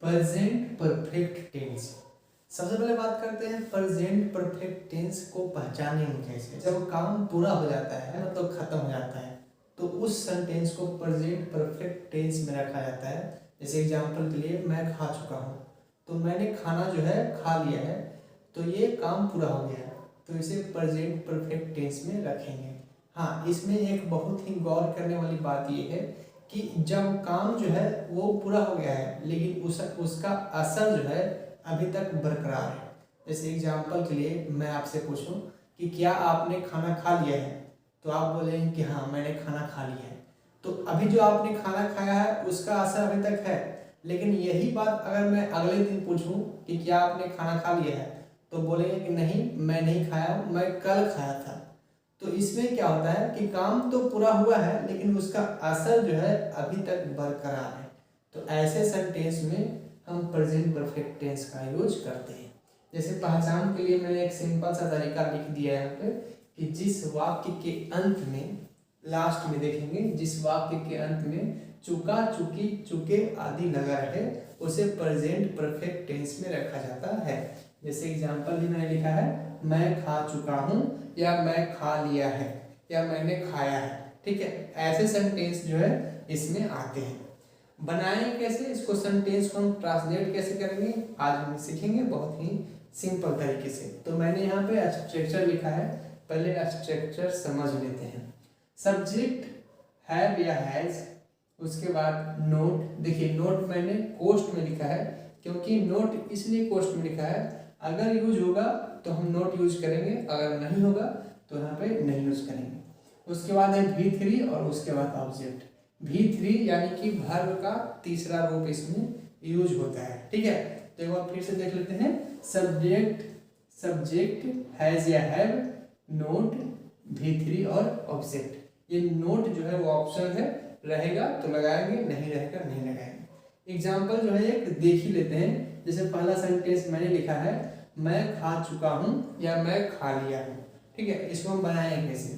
Present perfect tense. सबसे पहले बात करते हैं प्रेजेंट परफेक्ट टेंस को पहचानेंगे कैसे। जब काम पूरा हो जाता है मतलब खत्म हो जाता है तो उस सेंटेंस को प्रेजेंट परफेक्ट टेंस में रखा जाता है। जैसे एग्जांपल के लिए मैं खा चुका हूँ, तो मैंने खाना जो है खा लिया है, तो ये काम पूरा हो गया है, तो इसे प्रेजेंट परफेक्ट टेंस में रखेंगे। हाँ, इसमें एक बहुत ही गौर करने वाली बात ये है कि जब काम जो है वो पूरा हो गया है लेकिन उसका असर जो है अभी तक बरकरार है। जैसे एग्जांपल के लिए मैं आपसे पूछूं कि क्या आपने खाना खा लिया है, तो आप बोलेंगे कि हाँ मैंने खाना खा लिया है, तो अभी जो आपने खाना खाया है उसका असर अभी तक है। लेकिन यही बात अगर मैं अगले दिन पूछूं कि क्या आपने खाना खा लिया है, तो बोलेंगे कि नहीं मैं नहीं खाया, मैं कल खाया था। तो इसमें क्या होता है कि काम तो पूरा हुआ है लेकिन उसका असर जो है अभी तक बरकरार है। तो ऐसे सेंटेंस में हम प्रेजेंट परफेक्ट टेंस का यूज करते हैं। जैसे पहचान के लिए मैंने एक सिंपल सा तरीका लिख दिया है यहाँ पे कि जिस वाक्य के अंत में, लास्ट में देखेंगे, जिस वाक्य के अंत में चुका चुकी चुके आदि लगा रहे उसे प्रेजेंट परफेक्ट टेंस में रखा जाता है। जैसे एग्जाम्पल भी मैंने लिखा है मैं खा चुका हूँ, या मैं खा लिया है, या मैंने खाया है। ठीक है, ऐसे सेंटेंस जो है इसमें आते हैं। बनाएंगे कैसे इसको, सेंटेंस को हम ट्रांसलेट कैसे करेंगे आज हम सीखेंगे बहुत ही सिंपल तरीके से। तो मैंने यहाँ पे स्ट्रक्चर लिखा है, पहले स्ट्रक्चर समझ लेते हैं। सब्जेक्ट हैव या हैज, उसके बाद नोट। देखिए नोट मैंने कोष्ठ में लिखा है, क्योंकि नोट इसलिए कोष्ठ में लिखा है, अगर यूज होगा तो हम नोट यूज करेंगे, अगर नहीं होगा तो यहाँ पे नहीं यूज करेंगे। उसके बाद है V3 और उसके बाद ऑब्जेक्ट। V3 यानी कि वर्ब का तीसरा रूप इसमें यूज होता है। ठीक है, तो एक बार फिर से देख लेते हैं। सब्जेक्ट हैज या हैव, नोट, V3 और ऑब्जेक्ट। ये नोट जो है वो ऑप्शन है, रहेगा तो लगाएंगे, नहीं रहेगा नहीं लगाएंगे। एग्जाम्पल जो है एक देख ही लेते हैं। जैसे पहला सेंटेंस मैंने लिखा है मैं खा चुका हूँ या मैं खा लिया हूँ। ठीक है, इसको हम बनाएंगे कैसे,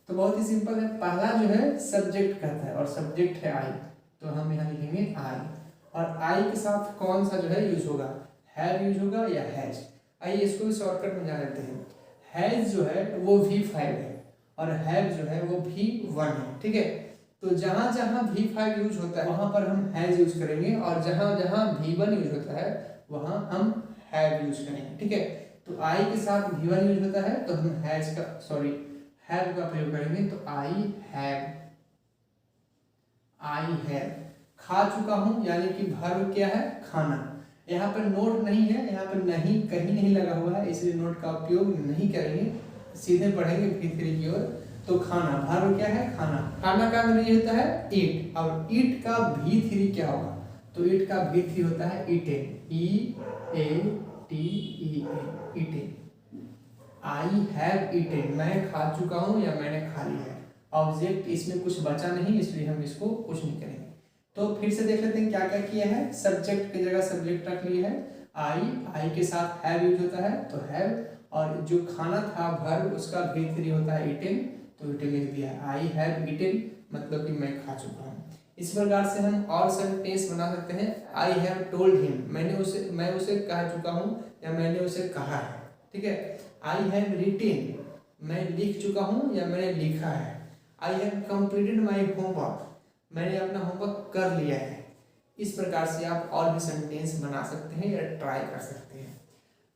तो बहुत ही सिंपल है। पहला जो है सब्जेक्ट कहता है और सब्जेक्ट है आई, तो हम यहाँ लिखेंगे आई, और आई के साथ कौन सा जो है यूज होगा, हैव यूज होगा या हैज। आइए इसको भी शॉर्टकट में जान लेते हैं। हैज जो है वो V5 है और हैव जो है वो V1 है। ठीक है, तो जहां जहां V5 यूज होता है वहां पर हम हैज यूज करेंगे, और जहां जहां V1 यूज होता है वहां हम हैव यूज करेंगे। ठीक है, तो आई के साथ V1 यूज होता है तो हम हैज का हैव का प्रयोग करेंगे। तो आई हैव खा चुका हूं, यानी कि वर्ब क्या है, खाना। यहाँ पर नोट नहीं है, यहाँ पर नहीं कहीं नहीं लगा हुआ है, इसलिए नोट का उपयोग नहीं करेंगे, सीधे पढ़ेंगे V3 की ओर। तो खाना, वर्ब क्या है, खाना। खाना का अंग्रेजी होता है ईट, और ईट का V3 क्या होगा, तो ईट का V3 होता है eaten, eaten. I have eaten, मैं खा चुका हूँ या मैंने खा लिया है। ऑब्जेक्ट इसमें कुछ बचा नहीं, इसलिए हम इसको कुछ नहीं करेंगे। तो फिर से देख लेते हैं क्या क्या किया है। सब्जेक्ट की जगह सब्जेक्ट रख लिया है, आई के साथ हैव यूज होता है तो हैव, और जो खाना था वर्ब उसका V3 होता है ईटेन, तो ईटेन लिख दिया है। आई हैव ईटेन मतलब कि मैं खा चुका हूँ। इस प्रकार से हम और सेंटेंस बना सकते हैं। आई हैव टोल्ड हिम, मैं उसे कह चुका हूँ या मैंने उसे कहा है। ठीक है, आई हैव रिटेन, मैं लिख चुका हूँ या मैंने लिखा है। I have completed my homework, मैंने अपना होमवर्क कर लिया है। इस प्रकार से आप और भी सेंटेंस बना सकते हैं या ट्राई कर सकते हैं।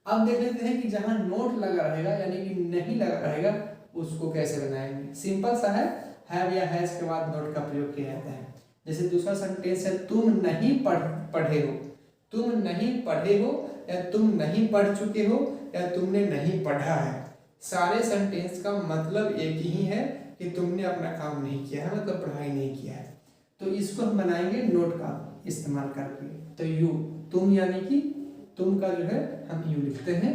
अब देख लेते हैं कि जहां नोट लगा रहेगा यानी कि नहीं लगा रहेगा उसको कैसे बनाएंगे। सिंपल सा है, हैव या हैज के बाद नोट का प्रयोग किया जाता है। जैसे दूसरा सेंटेंस है तुम नहीं पढ़े हो, तुम नहीं पढ़े हो, या तुम नहीं पढ़ चुके हो, या तुमने नहीं पढ़ा है। सारे सेंटेंस का मतलब एक ही है कि तुमने अपना काम नहीं किया है, मतलब पढ़ाई नहीं किया है। तो इसको हम बनाएंगे नोट का इस्तेमाल करके। तो यू, तुम यानी कि तुम का जो है हम यू लिखते हैं,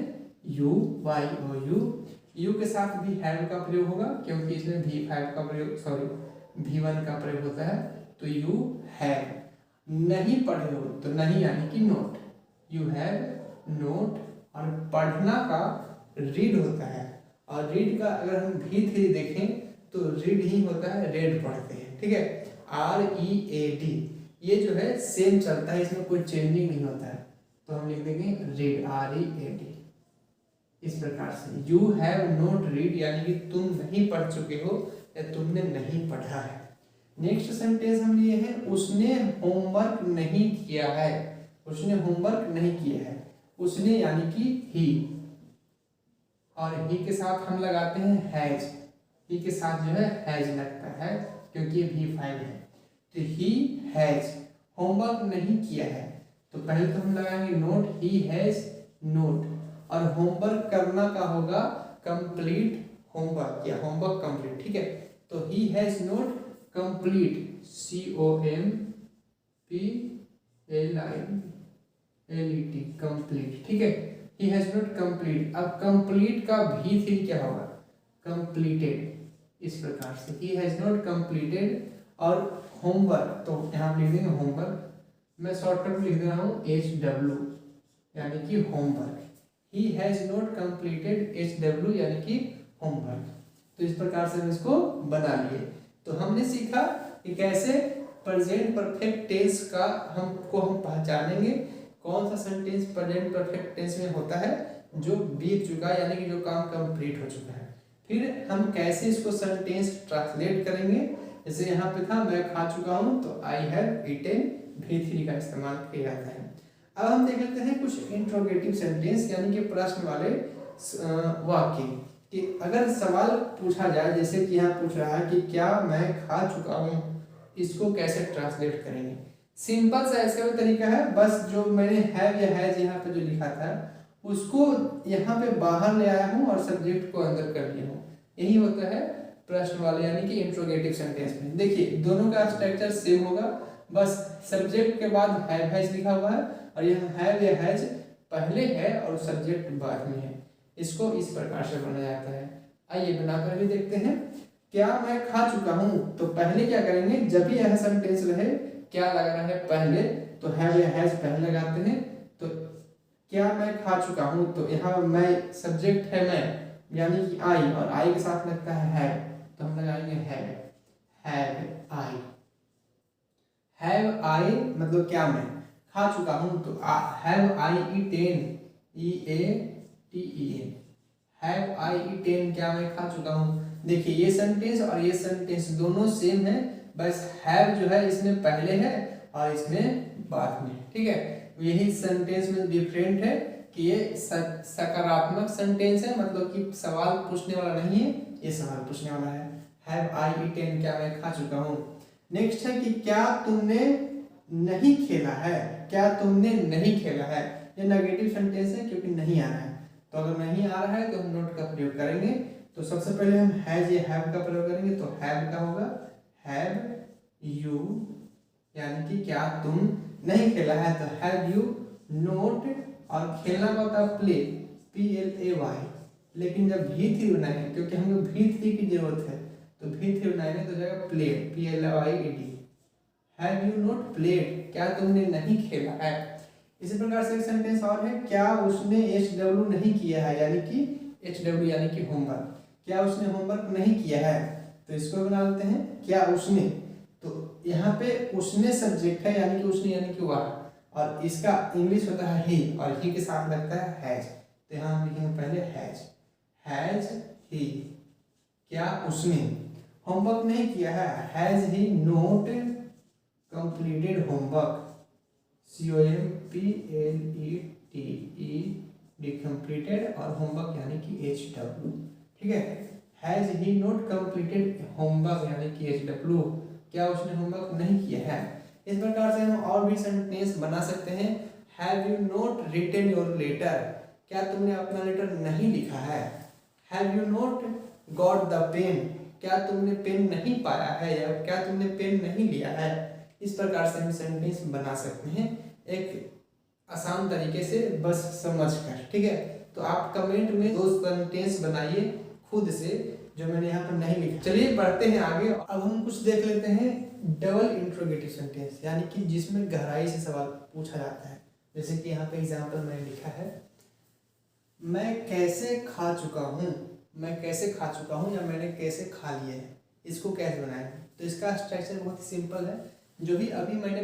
यू के साथ भी हैव का प्रयोग होगा, क्योंकि इसमें V5 का प्रयोग V1 का प्रयोग होता है। तो यू हैव। नहीं पढ़े हो तो नहीं यानी कि नोट, यू हैव नोट। और पढ़ना का रीड होता है, और रीड का अगर हम V3 देखें तो रीड ही होता है, रेड पढ़ते हैं। ठीक है, READ, ये जो है सेम चलता है, इसमें कोई चेंजिंग नहीं होता है। तो हम लिख देंगे रीड, READ, इस प्रकार से। यू हैव नॉट रीड यानी कि तुम नहीं पढ़ चुके हो या तुमने नहीं पढ़ा है। नेक्स्ट सेंटेंस हम लिए हैं, उसने होमवर्क नहीं किया है। उसने होमवर्क नहीं किया है, उसने यानी कि ही, और ही के साथ हम लगाते हैं हैज। ही के साथ जो है हैज लगता है क्योंकि ये V5 है। तो ही हैज होमवर्क नहीं किया है, तो पहले तो हम लगाएंगे नोट, ही हैज नोट, और होमवर्क करना का होगा कंप्लीट होमवर्क या होमवर्क कंप्लीट, ठीक है। तो he has note complete, COMPLET, complete, ठीक है। ही हैज नॉट कंप्लीट, अब कंप्लीट का V3 क्या होगा, कंप्लीटेड, इस प्रकार से ही हैज नॉट कंप्लीटेड। और होमवर्क तो यहाँ लिख देंगे होमवर्क, मैं शॉर्टकट में लिख दे रहा हूँ HW यानी कि homework. He has not completed HW यानी कि होमवर्क। तो इस प्रकार से हम इसको बना लिए। तो हमने सीखा कि कैसे प्रेजेंट परफेक्ट टेंस का हम पहचानेंगे, कौन सा सेंटेंस प्रेजेंट परफेक्ट टेंस में होता है जो बीत चुका है यानी कि जो काम कंप्लीट हो चुका है। फिर हम कैसे इसको सेंटेंस ट्रांसलेट करेंगे, जैसे यहाँ पे था मैं खा चुका हूँ, तो आई हैव ईटेन, V3 का इस्तेमाल किया जाता है। अब हम देख लेते हैं कुछ इंट्रोगेटिव सेंटेंस यानी कि प्रश्न वाले वाक्य, कि अगर सवाल पूछा जाए, जैसे कि यहाँ पूछ रहा है कि क्या मैं खा चुका हूँ, इसको कैसे ट्रांसलेट करेंगे। सिंपल सा इसका भी तरीका है, बस जो मैंने हैव या हैज यहाँ पे जो लिखा था उसको यहाँ पे बाहर ले आया हूँ और सब्जेक्ट को अंदर कर लिया हूँ। यही होता है प्रश्न वाले यानी कि इंट्रोगेटिव सेंटेंस में। देखिए दोनों का स्ट्रक्चर सेम होगा, बस सब्जेक्ट के बाद हैव हैज लिखा हुआ है और यहाँ हैव या हैज पहले है और सब्जेक्ट बाद में है। इसको इस प्रकार से बनाया जाता है। आइए बनाकर भी देखते हैं। क्या मैं खा चुका हूँ, तो पहले क्या करेंगे, जब भी यह सेंटेंस रहे क्या लग रहा है पहले, तो हैव या हैज पहले लगाते हैं। तो क्या मैं खा चुका हूँ, तो यहाँ मैं सब्जेक्ट है मैं यानी कि आई, और आई के साथ लगता है हैव, तो हम लगाएंगे हैव आई। हैव आई मतलब क्या मैं खा चुका हूँ, तो have I eaten, EATEN, have I eaten, क्या मैं खा चुका हूँ। देखिए ये सेंटेंस और ये सेंटेंस दोनों सेम है, बस हैव जो है इसमें पहले है और इसमें बाद में, ठीक है। यही सेंटेंस में डिफरेंट है कि ये सकारात्मक सेंटेंस है, मतलब कि सवाल पूछने वाला नहीं है, ये सवाल पूछने वाला है। हैव आई ईटेन, क्या मैं खा चुका हूँ। नेक्स्ट है कि क्या तुमने नहीं खेला है, क्या तुमने नहीं खेला है। ये नेगेटिव सेंटेंस है क्योंकि नहीं आ रहा है, तो अगर नहीं आ रहा है तो हम नोट का प्रयोग करेंगे। तो सबसे पहले हम हैज या हैव का प्रयोग करेंगे, तो हैव का होगा हैव यू यानी कि क्या तुम नहीं खेला है, तो हैव यू नोट, और खेलना का होता है प्ले, PLAY। लेकिन जब V3 बनाएंगे, क्योंकि हमको V3 की जरूरत है, तो V3 बनाएंगे तो जाएगा played, PLAYED। Have you not played, क्या तुमने नहीं खेला है। इसी प्रकार से एक सेंटेंस और है, क्या उसने HW नहीं किया है, यानी कि HW यानी कि होमवर्क, क्या उसने होमवर्क नहीं किया है। तो इसको बना लेते हैं क्या उसने, तो यहाँ पे उसने सब्जेक्ट है यानी कि उसने यानी कि वह, और इसका इंग्लिश होता है ही, और ही के साथ लगता है हैज। तो यहाँ हम लिखेंगे पहले हैज ही, क्या उसने होमवर्क नहीं किया है, has he note completed homework, COMPLETED completed, और होमवर्क यानी कि HW, ठीक है। Has he note completed homework यानी कि HW, क्या उसने होमवर्क नहीं किया है। इस प्रकार से हम और भी सेंटेंस बना सकते हैं। Have you not written your letter, क्या तुमने अपना लेटर नहीं लिखा है। Have you not got the pen, क्या तुमने पेन नहीं पाया है या क्या तुमने पेन नहीं लिया है। इस प्रकार से हम सेंटेंस बना सकते हैं एक आसान तरीके से, बस समझकर, ठीक है। तो आप कमेंट में दो सेंटेंस बनाइए खुद से, जो मैंने यहाँ पर नहीं लिखा। चलिए बढ़ते हैं आगे। अब हम कुछ देख लेते हैं डबल इंट्रोगेटिव सेंटेंस, यानी कि जिसमें गहराई से सवाल पूछा जाता है। जैसे कि यहाँ पे एग्जाम्पल मैंने लिखा है, मैं कैसे खा चुका हूँ, मैं कैसे खा चुका हूँ या मैंने कैसे खा लिया है, इसको कैसे बनाएं। तो इसका स्ट्रक्चर बहुत ही सिंपल है। जो भी अभी हमने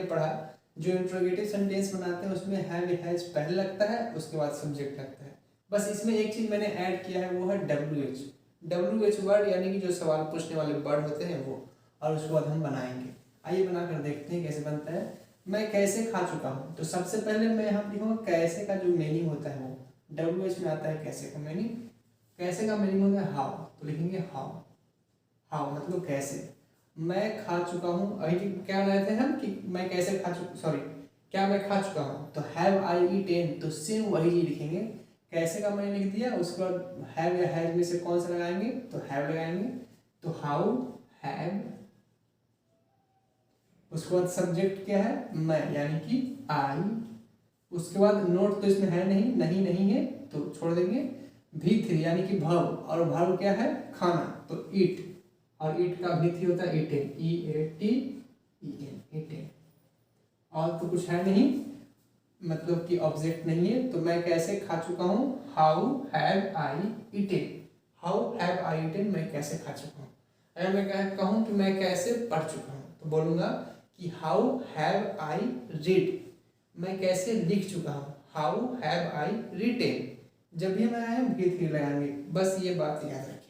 पढ़ा, जो इंट्रोगेटिव सेंटेंस बनाते हैं उसमें हैव हैज पहले लगता है, उसके बाद सब्जेक्ट लगता है। बस इसमें एक चीज मैंने ऐड किया है, वो है WH वर्ड, यानी कि जो सवाल पूछने वाले वर्ड होते हैं वो, और उसके बाद हम बनाएंगे। आइए बनाकर देखते हैं कैसे बनता है। मैं कैसे खा चुका हूँ, तो सबसे पहले मैं यहाँ लिखूंगा कैसे का जो मीनिंग होता है वो WH में आता है। कैसे का मीनिंग, कैसे का मीनिंग होता है हाउ, तो लिखेंगे हाउ मतलब कैसे। मैं खा चुका हूँ, अभी क्या बनाए थे हम कि मैं कैसे खा चुका, सॉरी क्या मैं खा चुका हूँ, तो हैव आई ईटेन, तो सेम वही चीज लिखेंगे। कैसे का मैंने लिख दिया, उसके बाद हैव या हैज में से कौन सा लगाएंगे, तो हैव लगाएंगे, तो हाउ हैव, उसके बाद सब्जेक्ट क्या है, मैं यानी कि आई, उसके बाद नोट तो इसमें है नहीं है तो छोड़ देंगे। V3 यानी कि भव, और भव क्या है, खाना, तो ईट, और ईट का V3 होता है ईटेन, ईटेन। और तो कुछ है नहीं, मतलब कि ऑब्जेक्ट नहीं है। तो मैं कैसे खा चुका हूँ, हाउ हैव आई ईटेन, मैं कैसे खा चुका हूँ। अगर मैं कहूँ कि मैं कैसे पढ़ चुका हूँ, तो बोलूँगा कि हाउ हैव आई रीड, मैं कैसे लिख चुका हूँ, हाउ हैव आई रिटेन। जब भी मैं आया V3 लगाएंगे, बस ये बात याद रखिएगा।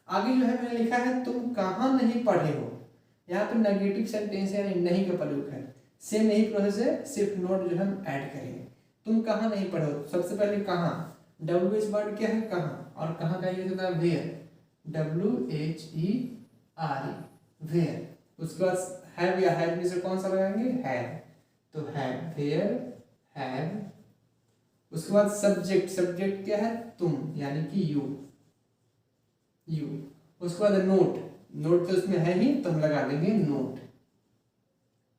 आगे जो है मैंने लिखा है तुम कहाँ नहीं पढ़े हो, यहाँ पे नेगेटिव सेंटेंस है, यानी नहीं का प्रयोग है। सेम यही प्रोसेस है, सिर्फ नोट जो हम ऐड करेंगे। तुम कहाँ नहीं पढ़े हो, सबसे पहले कहाँ, WH वर्ड क्या है, कहाँ, और कहाँ का यूज होता है वेयर, WHERE, वेयर। उसके बाद हैव या हैव में से कौन सा लगाएंगे, हैव, तो हैव, वेयर हैव। उसके बाद सब्जेक्ट क्या है, तुम यानी कि यू। उसके बाद नोट तो इसमें है ही, तो हम लगा देंगे नोट।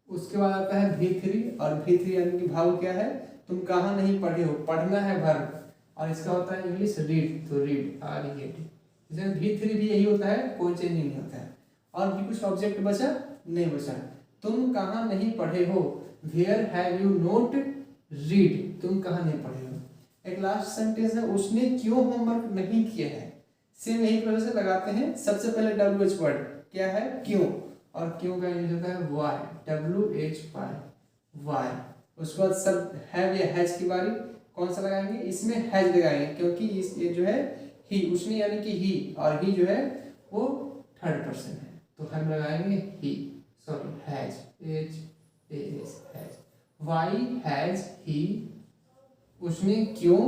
उसके बाद आता है V3, और V3 यानी कि भाव क्या है, तुम कहाँ नहीं पढ़े हो, पढ़ना है वर्ब, और इसका होता है इंग्लिश रीड, तो रीड READ। इसमें V3 भी यही होता है, कोई चेंज नहीं होता है। और भी कुछ ऑब्जेक्ट बचा, नहीं बचा। तुम कहाँ नहीं पढ़े हो, where have you not read, तुम कहाँ नहीं पढ़े हो। एक लास्ट सेंटेंस है, उसने क्यों होमवर्क नहीं किया है। सेम यही प्रोसेस लगाते हैं। सबसे पहले WH वर्ड क्या है, क्यों, और क्यों का यूज होता है वाई, WHY। उसके बाद सब हैव या हैज की बारी, कौन सा लगाएंगे, इसमें हैज लगाएंगे, क्योंकि ये जो है ही, उसने यानी कि ही, और ही जो है वो थर्ड पर्सन है, तो हम लगाएंगे he, sorry has, has. Why has he, उसने क्यों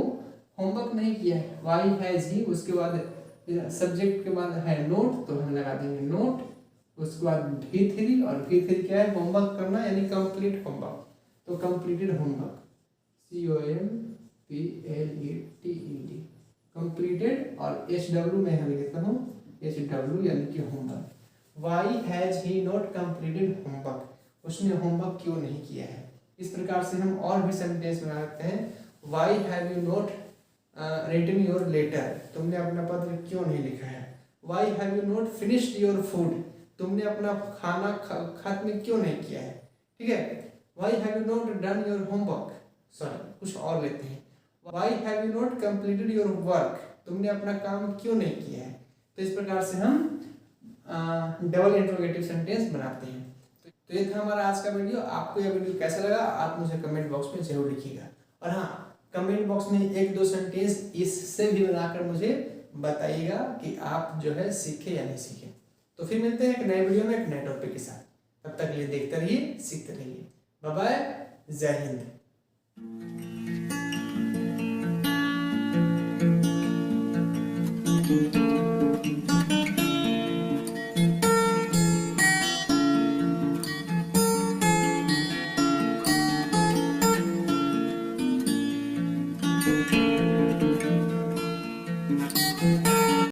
होमवर्क नहीं किया है, वाई हैज ही। उसके बाद सब्जेक्ट के बाद है नोट, तो हम लगा देंगे नोट। उसके बाद V3, और V3 क्या है, होमवर्क करना, यानी कंप्लीट होमवर्क, तो कंप्लीटेड होमवर्क, COMPLETED, कंप्लीटेड। और HW में हम लिखता हूँ HW यानी कि homework. Why has he not completed homework, उसने होमवर्क क्यों नहीं किया है। इस प्रकार से हम और भी सेंटेंस बना सकते हैं। Why have you not written your letter, तुमने अपना पत्र क्यों नहीं लिखा है। Why have you not finished your food, तुमने अपना खाना खत्म क्यों नहीं किया है। ठीक है। Why have you not done your homework, sorry कुछ और लेते हैं। Why have you not completed your work, तुमने अपना काम क्यों नहीं किया है। तो इस प्रकार से हम डबल इंट्रोगेटिव सेंटेंस बनाते हैं। तो ये था हमारा आज का वीडियो। आपको यह वीडियो कैसा लगा आप मुझे कमेंट बॉक्स में जरूर लिखिएगा। और हाँ, कमेंट बॉक्स में 1-2 सेंटेंस इससे भी बनाकर मुझे बताइएगा कि आप जो है सीखे या नहीं सीखे। तो फिर मिलते हैं एक नए वीडियो में एक नए टॉपिक के साथ। तब तक के लिए देखते रहिए, सीखते रहिए। बाय बाय, जय हिंद।